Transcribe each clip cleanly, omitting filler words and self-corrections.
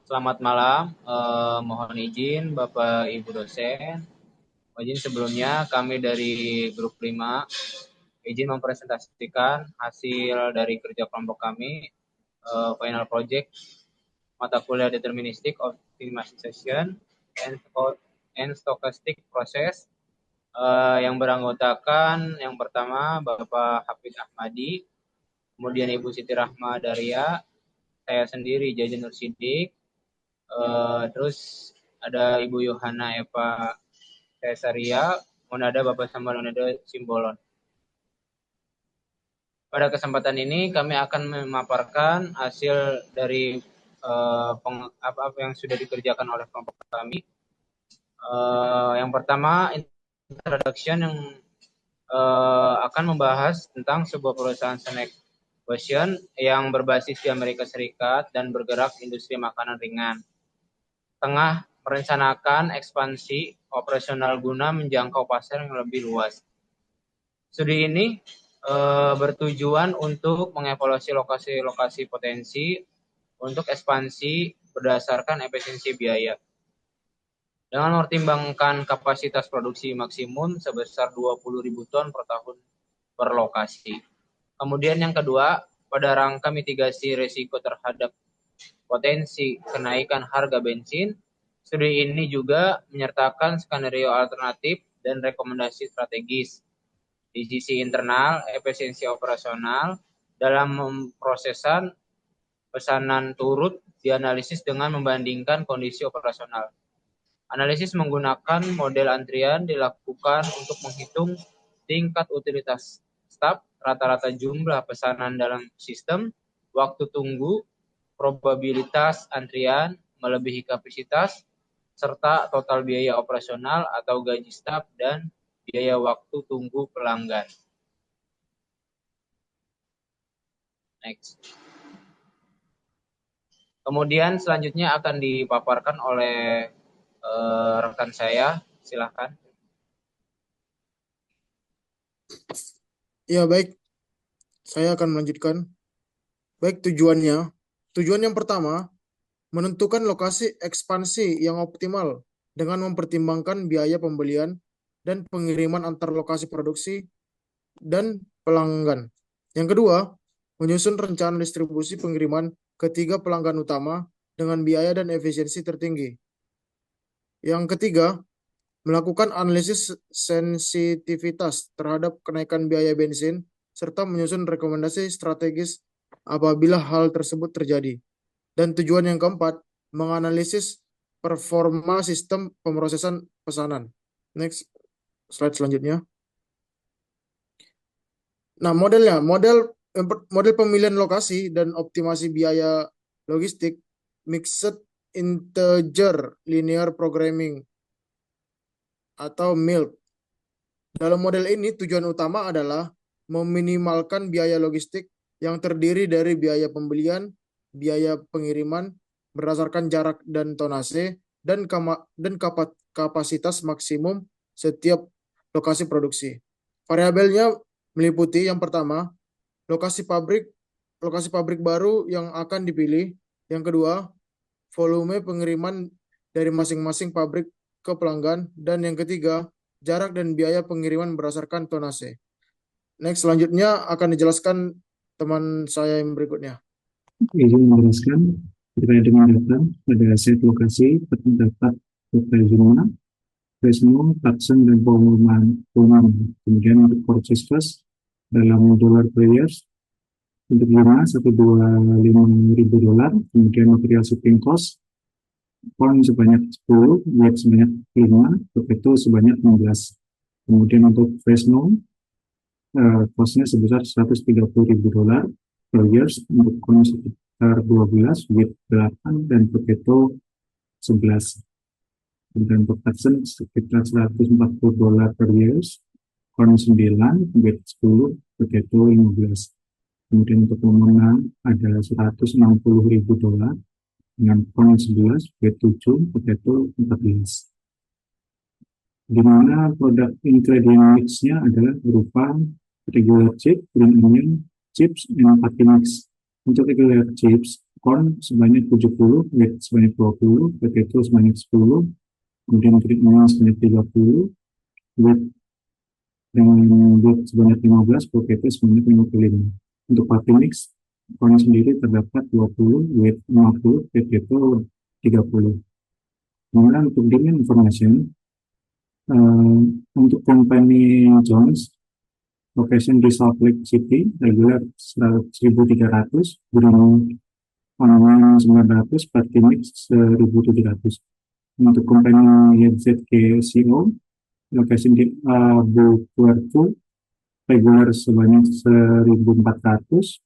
Selamat malam, mohon izin Bapak Ibu dosen. Izin sebelumnya kami dari grup 5 izin mempresentasikan hasil dari kerja kelompok kami, final project mata kuliah Deterministic Optimization and Stochastic Process, yang beranggotakan yang pertama Bapak Hafid Ahmadi, kemudian Ibu Siti Rahma Daria, saya sendiri Jajan Nur Sidik, terus ada Ibu Yohana Eva Cesaria, kemudian ada Bapak Samuel Leonardo Simbolon. Pada kesempatan ini kami akan memaparkan hasil dari apa yang sudah dikerjakan oleh kelompok kami. Yang pertama, introduction yang akan membahas tentang sebuah perusahaan snack fashion yang berbasis di Amerika Serikat dan bergerak industri makanan ringan. Tengah merencanakan ekspansi operasional guna menjangkau pasar yang lebih luas. Studi ini bertujuan untuk mengevaluasi lokasi-lokasi potensi untuk ekspansi berdasarkan efisiensi biaya. Dengan mempertimbangkan kapasitas produksi maksimum sebesar 20.000 ton per tahun per lokasi. Kemudian yang kedua, pada rangka mitigasi risiko terhadap potensi kenaikan harga bensin, studi ini juga menyertakan skenario alternatif dan rekomendasi strategis. Di sisi internal, efisiensi operasional dalam memprosesan pesanan turut dianalisis dengan membandingkan kondisi operasional. Analisis menggunakan model antrian dilakukan untuk menghitung tingkat utilitas staf, rata-rata jumlah pesanan dalam sistem, waktu tunggu, probabilitas antrian melebihi kapasitas, serta total biaya operasional atau gaji staf dan biaya waktu tunggu pelanggan. Next. Kemudian selanjutnya akan dipaparkan oleh rekan saya, silakan. Ya, baik. Saya akan melanjutkan. Baik, tujuannya. Tujuan yang pertama, menentukan lokasi ekspansi yang optimal dengan mempertimbangkan biaya pembelian dan pengiriman antar lokasi produksi dan pelanggan. Yang kedua, menyusun rencana distribusi pengiriman ke 3 pelanggan utama dengan biaya dan efisiensi tertinggi. Yang ketiga, melakukan analisis sensitivitas terhadap kenaikan biaya bensin, serta menyusun rekomendasi strategis apabila hal tersebut terjadi. Dan tujuan yang keempat, menganalisis performa sistem pemrosesan pesanan. Next, slide selanjutnya. Nah, model pemilihan lokasi dan optimasi biaya logistik, Mixed Integer Linear Programming atau MILP. Dalam model ini tujuan utama adalah meminimalkan biaya logistik yang terdiri dari biaya pembelian, biaya pengiriman berdasarkan jarak dan tonase, dan kapasitas maksimum setiap lokasi produksi. Variabelnya meliputi yang pertama, lokasi pabrik baru yang akan dipilih. Yang kedua, volume pengiriman dari masing-masing pabrik ke pelanggan. Dan yang ketiga, jarak dan biaya pengiriman berdasarkan tonase. Next, selanjutnya akan dijelaskan teman saya yang berikutnya. Izin menjelaskan terkait dengan data, ada set lokasi, terdapat data jumlah, Fresno, Tucson, dan pengumuman. Kemudian untuk purchase cost dalam dolar per year, untuk jumlah $125.000, kemudian material shipping cost, pound sebanyak 10, weight sebanyak 5, itu sebanyak 16. Kemudian untuk Fresno, cost-nya sebesar $130.000 per year, untuk pound sekitar 12, weight 8, dan potato 11. Kemudian untuk Tucson sekitar $140 per year, pound 9, weight 10, potato 15. Kemudian untuk pemenang ada $160.000 dengan pound 11, weight 7, potato 14. Di mana produk ingredient mix-nya adalah berupa regular chip, green onion, chips, dan patty mix. Untuk regular chips, corn sebanyak 70, wheat sebanyak 20, potato sebanyak 10, kemudian green onion sebanyak 30, wheat dengan wheat sebanyak 15, potato sebanyak 55. Untuk party mix, corn sendiri terdapat 20, wheat 50, potato 30. Kemudian untuk demand information, untuk company Jones, location di Salt Lake City, regular 1.300, Bruno online 900, party mix 1.700. Untuk company YZK-CO, location di Albuquerque, regular sebanyak 1.400,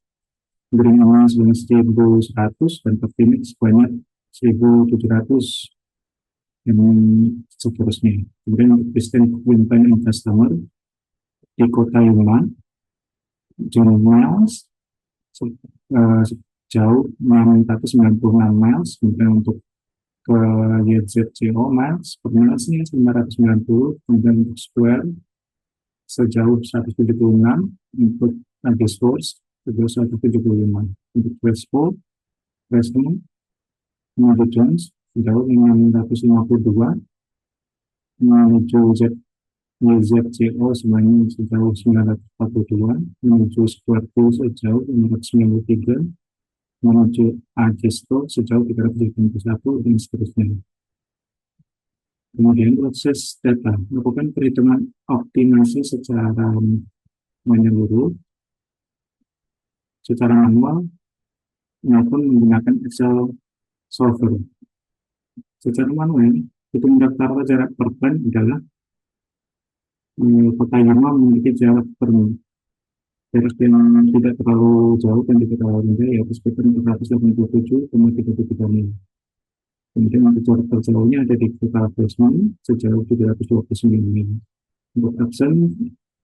Green online sebanyak 1.100, dan party mix sebanyak 1.700. Dan seterusnya. Kemudian untuk distant campaign and customer di kota Yuma, John Miles sejauh 696 miles. Kemudian untuk ke YZCO miles per milesnya 990. Kemudian untuk Square sejauh 176, untuk Nugget Source sejauh 175. Untuk Westport, Westmont, Nugget Jones sejauh 652, menuju YZCO sebanyak sejauh 942, menuju Square Two sejauh 593, menuju Agesto sejauh 371, dan seterusnya. Kemudian proses data, melakukan perhitungan optimasi secara menyeluruh, secara manual, maupun menggunakan Excel solver. Secara manual, hitung daftar jarak perban adalah kota Yuma memiliki jarak yang tidak terlalu jauh dan tidak terlalu rendah, yaitu sekitar 487,33 mil. Kemudian untuk jarak terjauhnya ada di kota Fresno sejauh 729 mil. Untuk Tucson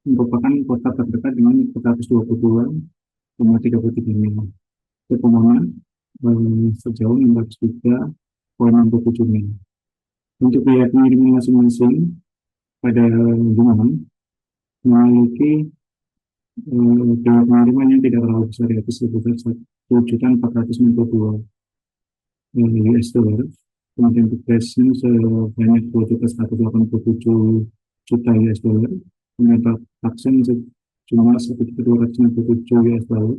merupakan kota terdekat dengan 422,33 mil. Untuk Pomona sejauh 603,67 mil. Untuk biaya pengiriman masing-masing pada Yuma memiliki biaya pengiriman yang tidak terlalu besar, yaitu sebesar 1.492 US dollar. Kemudian untuk pricing sebanyak 2.187 juta US dollar. Kemudian vaksin sejumlah 1.267 US dollar.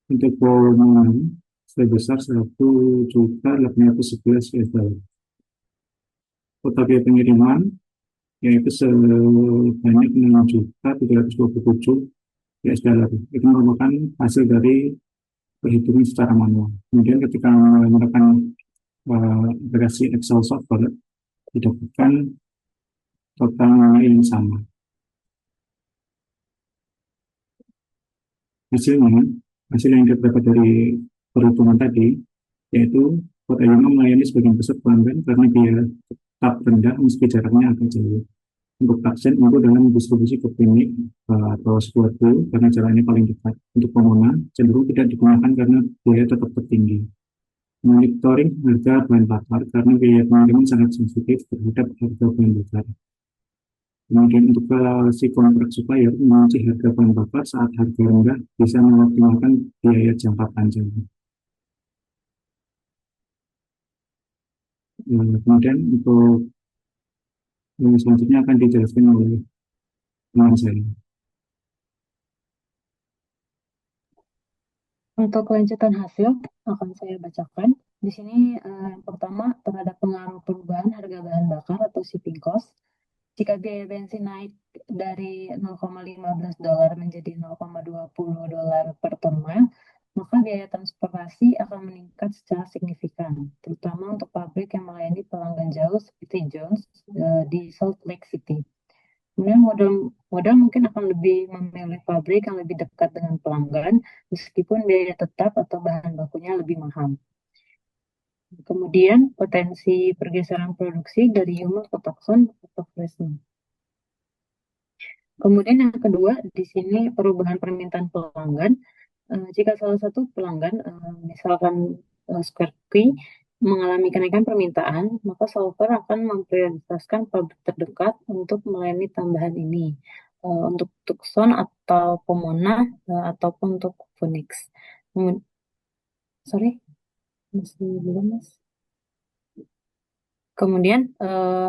Untuk volume sebesar 1.811 US dollar. Total biaya pengiriman yaitu sebanyak 6.727 US dollar. Itu merupakan hasil dari perhitungan secara manual. Kemudian ketika menggunakan aplikasi Excel software, didapatkan total yang sama. Hasil yang didapat dari perhitungan tadi, yaitu kota Yuma melayani sebagian besar pelanggan karena biaya tetap rendah meski jaraknya agak jauh. Untuk vaksin itu dalam distribusi ke klinik atau suatu karena jaraknya paling dekat. Untuk Pomona cenderung tidak digunakan karena biaya tetap tertinggi. Monitoring harga bahan bakar karena biaya pengiriman sangat sensitif terhadap harga bahan bakar. Kemudian untuk si kontrak supplier mengunci harga bahan bakar saat harga rendah bisa mengoptimalkan biaya jangka panjang. Kemudian untuk yang selanjutnya akan dijelaskan oleh teman saya. Untuk kelanjutan hasil akan saya bacakan. Di sini pertama terhadap pengaruh perubahan harga bahan bakar atau shipping cost. Jika biaya bensin naik dari 0,15 dolar menjadi 0,20 dolar per ton mile, maka biaya transportasi akan meningkat secara signifikan, terutama untuk pabrik yang melayani pelanggan jauh seperti Jones di Salt Lake City. Kemudian modal mungkin akan lebih memilih pabrik yang lebih dekat dengan pelanggan, meskipun biaya tetap atau bahan bakunya lebih mahal. Kemudian potensi pergeseran produksi dari Yuma ke Tucson atau Fresno. Kemudian yang kedua, di sini perubahan permintaan pelanggan. Jika salah satu pelanggan, misalkan Square Key, mengalami kenaikan permintaan, maka software akan memprioritaskan pabrik terdekat untuk melayani tambahan ini. Untuk Tucson atau Pomona, ataupun untuk Phoenix. Sorry. Masih belum, Mas. Kemudian,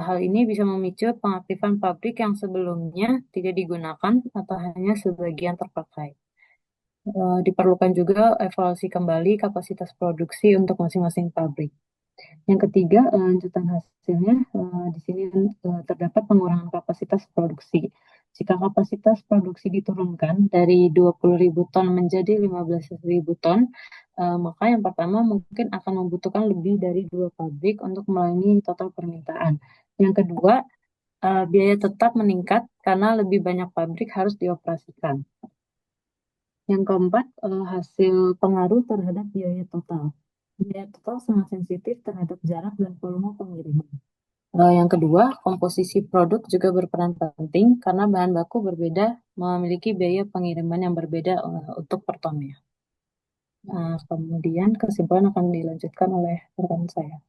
hal ini bisa memicu pengaktifan pabrik yang sebelumnya tidak digunakan atau hanya sebagian terpakai. Diperlukan juga evaluasi kembali kapasitas produksi untuk masing-masing pabrik. Yang ketiga, lanjutan hasilnya, di sini terdapat pengurangan kapasitas produksi. Jika kapasitas produksi diturunkan dari 20.000 ton menjadi 15.000 ton, maka yang pertama mungkin akan membutuhkan lebih dari 2 pabrik untuk melayani total permintaan. Yang kedua, biaya tetap meningkat karena lebih banyak pabrik harus dioperasikan. Yang keempat, hasil pengaruh terhadap biaya total. Biaya total sangat sensitif terhadap jarak dan volume pengiriman. Yang kedua, komposisi produk juga berperan penting karena bahan baku berbeda memiliki biaya pengiriman yang berbeda untuk per tonnya. Kemudian kesimpulan akan dilanjutkan oleh rekan saya.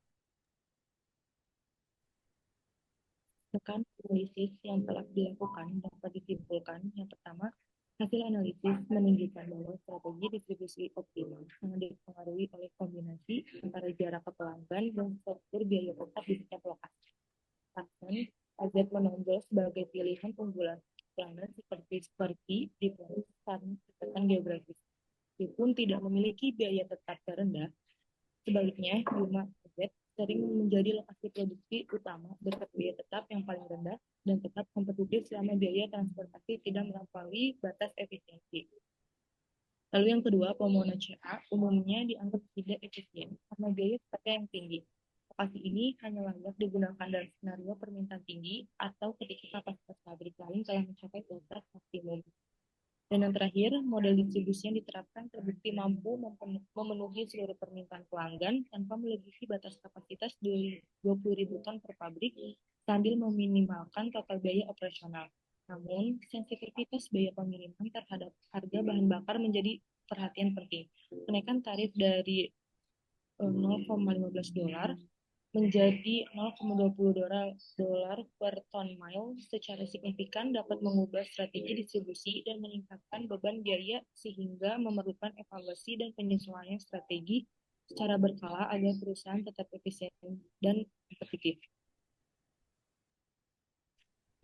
Rekan analisis yang telah dilakukan dapat disimpulkan. Yang pertama, hasil analisis menunjukkan bahwa strategi distribusi optimal sangat dipengaruhi oleh kombinasi antara jarak ke pelanggan dan struktur biaya tetap di setiap lokasi. Bahkan, AZ menonjol sebagai pilihan unggulan pelanggan seperti di karena kedekatan geografis. Meskipun tidak memiliki biaya tetap terendah, sebaliknya, Yuma AZ sering menjadi lokasi produksi utama dekat biaya tetap yang paling rendah dan tetap kompetitif selama biaya transportasi tidak melampaui batas efisiensi. Lalu yang kedua, pemohon CA umumnya dianggap tidak efisien karena biaya tetapnya yang tinggi. Lokasi ini hanya layak digunakan dalam skenario permintaan tinggi atau ketika kapasitas pabrik lain telah mencapai batas maksimum. Dan yang terakhir, model distribusi yang diterapkan terbukti mampu memenuhi seluruh permintaan pelanggan tanpa melebihi batas kapasitas 20.000 ton per pabrik sambil meminimalkan total biaya operasional. Namun, sensitivitas biaya pengiriman terhadap harga bahan bakar menjadi perhatian penting. Kenaikan tarif dari $0,15 menjadi $0,20 per ton mile secara signifikan dapat mengubah strategi distribusi dan meningkatkan beban biaya sehingga memerlukan evaluasi dan penyesuaian strategi secara berkala agar perusahaan tetap efisien dan kompetitif.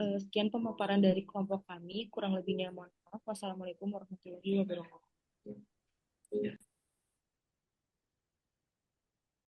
Sekian pemaparan dari kelompok kami, kurang lebihnya mohon maaf. Wassalamualaikum warahmatullahi wabarakatuh.